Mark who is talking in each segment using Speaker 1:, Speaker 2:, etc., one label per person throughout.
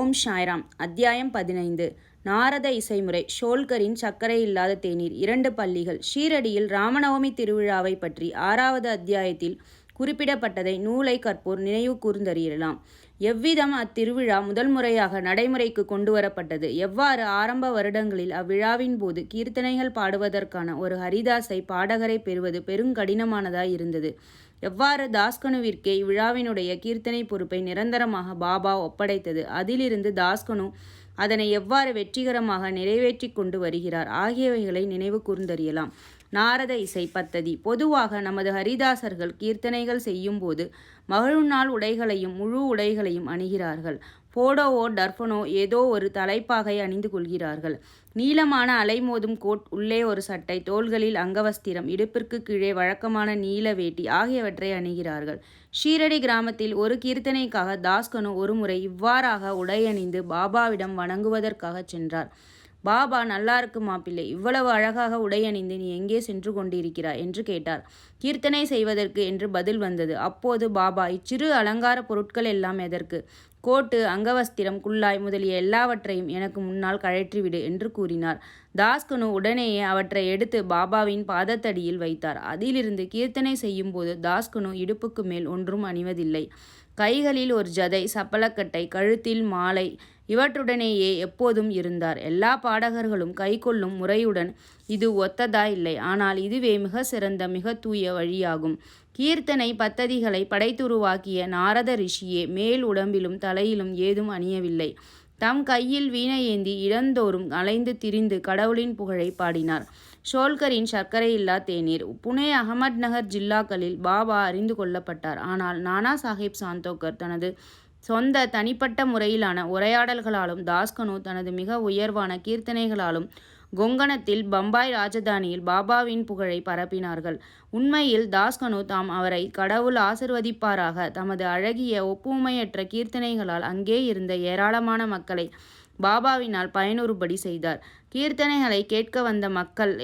Speaker 1: ஓம் சாய்ராம். அத்தியாயம் 15. நாரத இசைமுறை. ஷோல்கரின் சர்க்கரை இல்லாத தேநீர். 2 பள்ளிகள். ஷீரடியில் ராமநவமி திருவிழாவை பற்றி 6வது அத்தியாயத்தில் குறிப்பிடப்பட்டதை நூலை கற்போர் நினைவு கூர்ந்தறியலாம். எவ்விதம் அத்திருவிழா முதல் முறையாக நடைமுறைக்கு கொண்டுவரப்பட்டது, எவ்வாறு ஆரம்ப வருடங்களில் அவ்விழாவின் போது கீர்த்தனைகள் பாடுவதற்கான ஒரு ஹரிதாஸை பாடகரை பெறுவது பெருங்கடினமானதாய் இருந்தது, எவ்வாறு தாஸ்கனுவிற்கே இவ்விழாவினுடைய கீர்த்தனை பொறுப்பை நிரந்தரமாக பாபா ஒப்படைத்தது, அதிலிருந்து தாஸ்கனு அதனை எவ்வாறு வெற்றிகரமாக நிறைவேற்றி கொண்டு வருகிறார் ஆகியவைகளை நினைவு கூர்ந்தறியலாம். நாரத இசை பத்ததி. பொதுவாக நமது ஹரிதாசர்கள் கீர்த்தனைகள் செய்யும்போது மகிழ்நாள் உடைகளையும் முழு உடைகளையும் அணிகிறார்கள். போடோவோ டர்பனோ ஏதோ ஒரு தலைப்பாகை அணிந்து கொள்கிறார்கள். நீளமான அலைமோதும் கோட், உள்ளே ஒரு சட்டை, தோள்களில் அங்கவஸ்திரம், இடுப்பிற்கு கீழே வழக்கமான நீல வேட்டி ஆகியவற்றை அணிகிறார்கள். ஷீரடி கிராமத்தில் ஒரு கீர்த்தனைக்காக தாஸ்கனு ஒருமுறை இவ்வாறாக உடையணிந்து பாபாவிடம் வணங்குவதற்காக சென்றார். பாபா, நல்லா இருக்கு மாப்பிள்ளை, இவ்வளவு அழகாக உடையணிந்து நீ எங்கே சென்று கொண்டிருக்கிறாய் என்று கேட்டார். கீர்த்தனை செய்வதற்கு என்று பதில் வந்தது. அப்போது பாபா, இச்சிறு அலங்கார பொருட்கள் எல்லாம் எதற்கு? கோட்டு, அங்கவஸ்திரம், குல்லாய் முதலிய எல்லாவற்றையும் எனக்கு முன்னால் கழற்றிவிடு என்று கூறினார். தாஸ்கனு உடனேயே அவற்றை எடுத்து பாபாவின் பாதத்தடியில் வைத்தார். அதிலிருந்து கீர்த்தனை செய்யும்போது தாஸ்கனு இடுப்புக்கு மேல் ஒன்றும் அணிவதில்லை. கைகளில் ஒரு ஜதை, சப்பலக்கட்டை, கழுத்தில் மாலை இவற்றுடனேயே எப்போதும் இருந்தார். எல்லா பாடகர்களும் கைக்கொள்ளும் முறையுடன் இது ஒத்ததா இல்லை, ஆனால் இதுவே மிக சிறந்த மிக தூய வழியாகும். கீர்த்தனை பத்ததிகளை படைத்துருவாக்கிய நாரத ரிஷியே மேல் உடம்பிலும் தலையிலும் ஏதும் அணியவில்லை. தம் கையில் வீணையேந்தி இடந்தோறும் அலைந்து திரிந்து கடவுளின் புகழை பாடினார். ஷோல்கரின் சர்க்கரையில்லா தேநீர். புனே, அகமத் நகர் ஜில்லாக்களில் பாபா அறிந்து கொள்ளப்பட்டார். ஆனால் நானா சாஹேப் சாந்தோக்கர் தனது சொந்த தனிப்பட்ட முறையிலான உரையாடல்களாலும் தாஸ்கனு தனது மிக உயர்வான கீர்த்தனைகளாலும் கொங்கணத்தில் பம்பாய் ராஜதானியில் பாபாவின் புகழை பரப்பினார்கள். உண்மையில் தாஸ்கனு தாம் அவரை கடவுள் ஆசிர்வதிப்பாராக தமது அழகிய ஒப்புமையற்ற கீர்த்தனைகளால் அங்கே இருந்த ஏராளமான மக்களை பாபாவினால் பயனுறுபடி செய்தார். கீர்த்தனைகளை கேட்க வந்த மக்கள்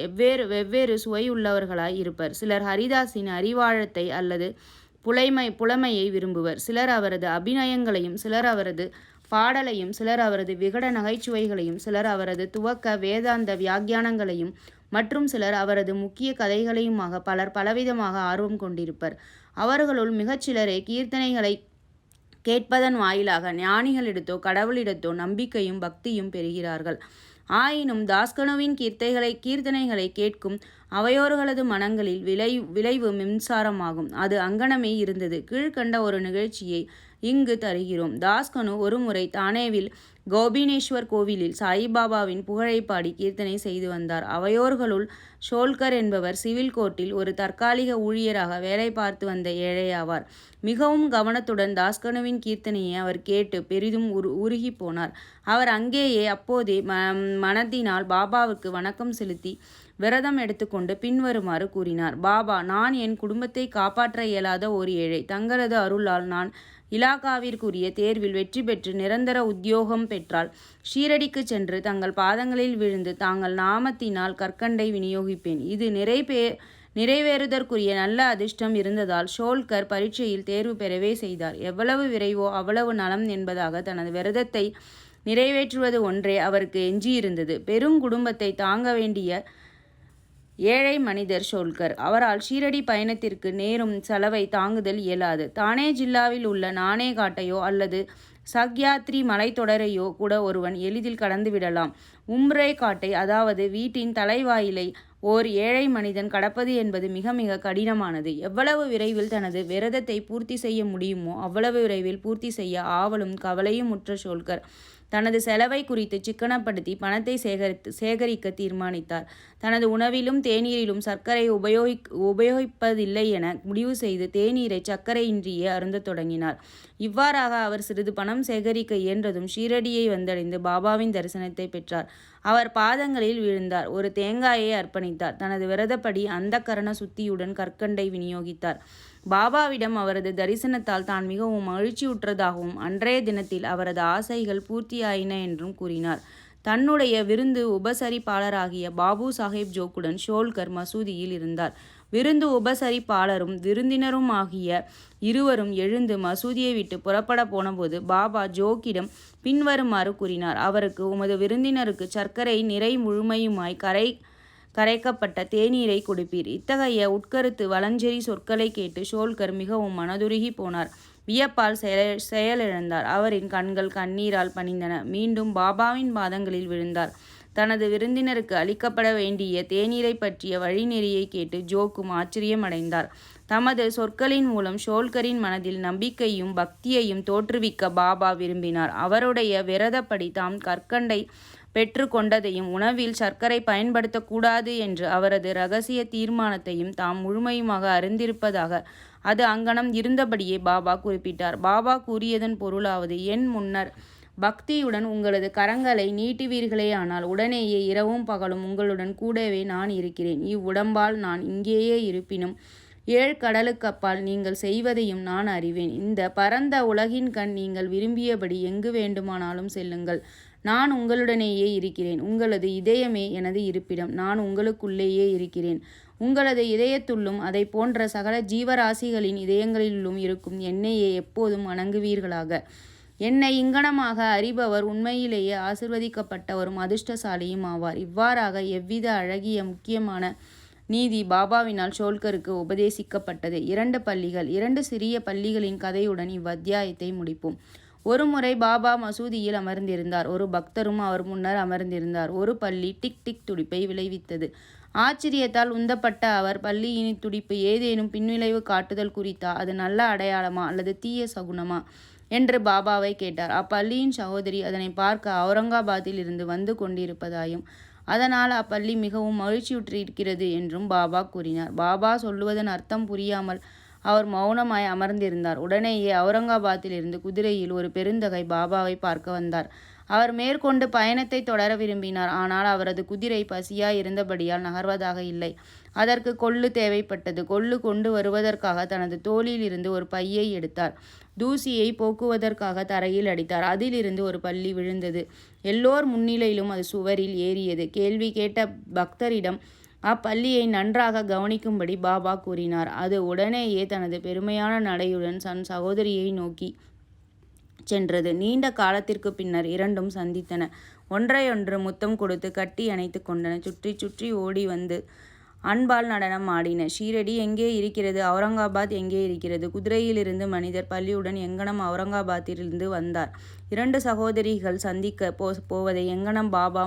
Speaker 1: வெவ்வேறு சுவையுள்ளவர்களாய் இருப்பர். சிலர் ஹரிதாஸின் அறிவாழத்தை அல்லது புலமையை விரும்புவர். சிலர் அவரது அபிநயங்களையும், சிலர் அவரது பாடலையும், சிலர் அவரது விகட நகைச்சுவைகளையும், சிலர் அவரது துவக்க வேதாந்த வியாக்கியானங்களையும் மற்றும் சிலர் அவரது முக்கிய கதைகளையுமாக பலர் பலவிதமாக ஆர்வம் கொண்டிருப்பர். அவர்களுள் மிகச்சிலரே கீர்த்தனைகளை கேட்பதன் வாயிலாக ஞானிகளிடத்தோ கடவுளிடத்தோ நம்பிக்கையும் பக்தியும் பெறுகிறார்கள். ஆயினும் தாஸ்கனுவின் கீர்த்தனைகளை கேட்கும் அவையோர்களது மனங்களில் விளைவு மின்சாரமாகும். அது அங்கனமே இருந்தது. கீழ்கண்ட ஒரு நிகழ்ச்சியை இங்கு தருகிறோம். தாஸ்கனு ஒருமுறை தானேவில் கோபினேஸ்வர் கோவிலில் சாயிபாபாவின் புகழை பாடி கீர்த்தனை செய்து வந்தார். அவையோர்களுள் ஷோல்கர் என்பவர் சிவில் கோர்ட்டில் ஒரு தற்காலிக ஊழியராக வேலை பார்த்து வந்த ஏழையாவார். மிகவும் கவனத்துடன் தாஸ்கனுவின் கீர்த்தனையை அவர் கேட்டு பெரிதும் உருகி போனார். அவர் அங்கேயே அப்போதே மனத்தினால் பாபாவுக்கு வணக்கம் செலுத்தி விரதம் எடுத்துக்கொண்டு பின்வருமாறு கூறினார். பாபா, நான் என் குடும்பத்தை காப்பாற்ற இயலாத ஒரு ஏழை. தங்களது அருளால் நான் இலாகாவிற்குரிய தேர்வில் வெற்றி பெற்று நிரந்தர உத்தியோகம் பெற்றால் ஷீரடிக்கு சென்று தங்கள் பாதங்களில் விழுந்து தாங்கள் நாமத்தினால் கற்கண்டை விநியோகிப்பேன். இது நிறைவேறுதற்குரிய நல்ல அதிர்ஷ்டம் இருந்ததால் ஷோல்கர் பரீட்சையில் தேர்வு பெறவே செய்தார். எவ்வளவு விரைவோ அவ்வளவு நலம் என்பதாக தனது விரதத்தை நிறைவேற்றுவது ஒன்றே அவருக்கு எஞ்சியிருந்தது. பெருங்குடும்பத்தை தாங்க வேண்டிய ஏழை மனிதர் ஷோல்கர். அவரால் ஷீரடி பயணத்திற்கு நேரும் செலவை தாங்குதல் இயலாது. தானே ஜில்லாவில் உள்ள நானே காட்டையோ அல்லது சக்யாத்ரி மலைத்தொடரையோ கூட ஒருவன் எளிதில் கடந்து விடலாம். உம்ரே காட்டை, அதாவது வீட்டின் தலைவாயிலை ஓர் ஏழை மனிதன் கடப்பது என்பது மிக மிக கடினமானது. எவ்வளவு விரைவில் தனது விரதத்தை பூர்த்தி செய்ய முடியுமோ அவ்வளவு விரைவில் பூர்த்தி செய்ய ஆவலும் கவலையும் உற்ற ஷோல்கர் தனது செலவை குறித்து சிக்கனப்படுத்தி பணத்தை சேகரிக்க தீர்மானித்தார். தனது உணவிலும் தேநீரிலும் சர்க்கரை உபயோகிப்பதில்லை என முடிவு செய்து தேநீரை சர்க்கரையின்றியே அருந்தத் தொடங்கினார். இவ்வாறாக அவர் சிறிது பணம் சேகரிக்க இயன்றதும் ஷீரடியை வந்தடைந்து பாபாவின் தரிசனத்தை பெற்றார். அவர் பாதங்களில் விழுந்தார். ஒரு தேங்காயை அர்ப்பணித்தார். தனது விரதப்படி அந்தக்கரண சுத்தியுடன் கற்கண்டை விநியோகித்தார். பாபாவிடம் அவரது தரிசனத்தால் தான் மிகவும் மகிழ்ச்சியுற்றதாகவும் அன்றைய தினத்தில் அவரது ஆசைகள் பூர்த்தியாயின என்றும் கூறினார். தன்னுடைய விருந்து உபசரிப்பாளராகிய பாபு சாஹேப் ஜோக்குடன் ஷோல்கர் மசூதியில் இருந்தார். விருந்து உபசரிப்பாளரும் விருந்தினருமாகிய இருவரும் எழுந்து மசூதியை விட்டு புறப்பட போனபோது பாபா ஜோக்கிடம் பின்வருமாறு கூறினார். அவருக்கு, உமது விருந்தினருக்கு சர்க்கரை நிறை முழுமையுமாய் கரைக்கப்பட்ட தேநீரை கொடுப்பீர். இத்தகைய உட்கருத்து வலஞ்செறி சொற்களை கேட்டு ஷோல்கர் மிகவும் மனதுருகி போனார். வியப்பால் செயலிழந்தார். அவரின் கண்கள் கண்ணீரால் பனிந்தன. மீண்டும் பாபாவின் பாதங்களில் விழுந்தார். தனது விருந்தினருக்கு அளிக்கப்பட வேண்டிய தேநீரை பற்றிய வழிநெறியை கேட்டு ஜோக்கும் ஆச்சரியமடைந்தார். தமது சொற்களின் மூலம் ஷோல்கரின் மனதில் நம்பிக்கையும் பக்தியையும் தோற்றுவிக்க பாபா விரும்பினார். அவருடைய விரதப்படி தாம் கற்கண்டை பெற்று கொண்டதையும் உணவில் சர்க்கரை பயன்படுத்தக்கூடாது என்று அவரது இரகசிய தீர்மானத்தையும் தாம் முழுமையுமாக அறிந்திருப்பதாக அது அங்கனம் இருந்தபடியே பாபா குறிப்பிட்டார். பாபா கூறியதன் பொருளாவது, என் முன்னர் பக்தியுடன் உங்களது கரங்களை நீட்டுவீர்களேயானால் உடனேயே இரவும் பகலும் உங்களுடன் கூடவே நான் இருக்கிறேன். இவ்வுடம்பால் நான் இங்கேயே இருப்பினும் 7 கடலுக்கப்பால் நீங்கள் செய்வதையும் நான் அறிவேன். இந்த பரந்த உலகின் கண் நீங்கள் விரும்பியபடி எங்கு வேண்டுமானாலும் செல்லுங்கள். நான் உங்களுடனேயே இருக்கிறேன். உங்களது இதயமே எனது இருப்பிடம். நான் உங்களுக்குள்ளேயே இருக்கிறேன். உங்களது இதயத்துள்ளும் அதை போன்ற சகல ஜீவராசிகளின் இதயங்களிலும் இருக்கும் என்னையே எப்போதும் வணங்குவீர்களாக. என்னை இங்கனமாக அறிபவர் உண்மையிலேயே ஆசிர்வதிக்கப்பட்டவரும் அதிர்ஷ்டசாலியும் ஆவார். இவ்வாறாக எவ்வித அழகிய முக்கியமான நீதி பாபாவினால் ஷோல்கருக்கு உபதேசிக்கப்பட்டது. 2 பள்ளிகள். 2 சிறிய பள்ளிகளின் கதையுடன் இவ்வத்தியாயத்தை முடிப்போம். ஒருமுறை பாபா மசூதியில் அமர்ந்திருந்தார். ஒரு பக்தரும் அவர் முன்னர் அமர்ந்திருந்தார். ஒரு பள்ளி டிக் டிக் துடிப்பை விளைவித்தது. ஆச்சரியத்தால் உந்தப்பட்ட அவர், பள்ளியின் துடிப்பு ஏதேனும் பின்விளைவு காட்டுதல் குறித்தா? அது நல்ல அடையாளமா அல்லது தீய சகுனமா என்று பாபாவை கேட்டார். அப்பள்ளியின் சகோதரி அதனை பார்க்க அவுரங்காபாத்தில் இருந்து வந்து கொண்டிருப்பதாயும் அதனால் அப்பள்ளி மிகவும் மகிழ்ச்சியுற்றிருக்கிறது என்றும் பாபா கூறினார். பாபா சொல்லுவதன் அர்த்தம் புரியாமல் அவர் மௌனமாய் அமர்ந்திருந்தார். உடனேயே அவுரங்காபாத்திலிருந்து குதிரையில் ஒரு பெருந்தகை பாபாவை பார்க்க வந்தார். அவர் மேற்கொண்டு பயணத்தை தொடர விரும்பினார். ஆனால் அவரது குதிரை பசியாய் இருந்தபடியால் நகர்வதாக இல்லை. அதற்கு கொள்ளு தேவைப்பட்டது. கொள்ளு கொண்டு வருவதற்காக தனது தோளில் இருந்து ஒரு பையை எடுத்தார். தூசியை போக்குவதற்காக தரையில் அடித்தார். அதிலிருந்து ஒரு பள்ளி விழுந்தது. எல்லோர் முன்னிலையிலும் அது சுவரில் ஏறியது. கேள்வி கேட்ட பக்தரிடம் அப்பள்ளியை நன்றாக கவனிக்கும்படி பாபா கூறினார். அது உடனேயே தனது பெருமையான நடையுடன் தன் சகோதரியை நோக்கி சென்றது. நீண்ட காலத்திற்கு பின்னர் இரண்டும் சந்தித்தன. ஒன்றையொன்று முத்தம் கொடுத்து கட்டி அணைத்து கொண்டன. சுற்றி சுற்றி ஓடி வந்து அன்பால் நடனம் ஆடின. ஷீரடி எங்கே இருக்கிறது? அவுரங்காபாத் எங்கே இருக்கிறது? குதிரையிலிருந்து மனிதர் பள்ளியுடன் எங்கனம் அவுரங்காபாத்திலிருந்து வந்தார். 2 சகோதரிகள் சந்திக்க போவதை எங்கனம் பாபா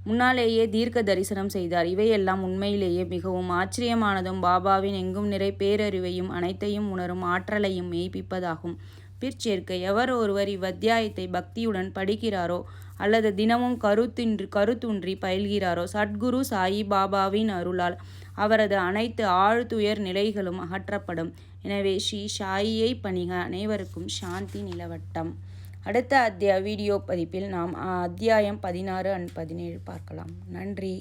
Speaker 1: முன்னாலேயே தீர்க்க தரிசனம் செய்தார். இவையெல்லாம் உண்மையிலேயே மிகவும் ஆச்சரியமானதும் பாபாவின் எங்கும் நிறை பேரறிவையும் அனைத்தையும் உணரும் ஆற்றலையும் மெய்ப்பிப்பதாகும். பிற்சேர்க்கை. எவர் ஒருவர் இவ்வத்தியாயத்தை பக்தியுடன் படிக்கிறாரோ அல்லது தினமும் கருத்துன்றி பயில்கிறாரோ சத்குரு சாயி பாபாவின் அருளால் அவரது அனைத்து ஆழ்துயர் நிலைகளும் அகற்றப்படும். எனவே ஸ்ரீ சாயியை பணிக. அனைவருக்கும் சாந்தி நிலவட்டம். அடுத்த வீடியோ பதிப்பில் நாம் அத்தியாயம் 16 and 17 பார்க்கலாம். நன்றி.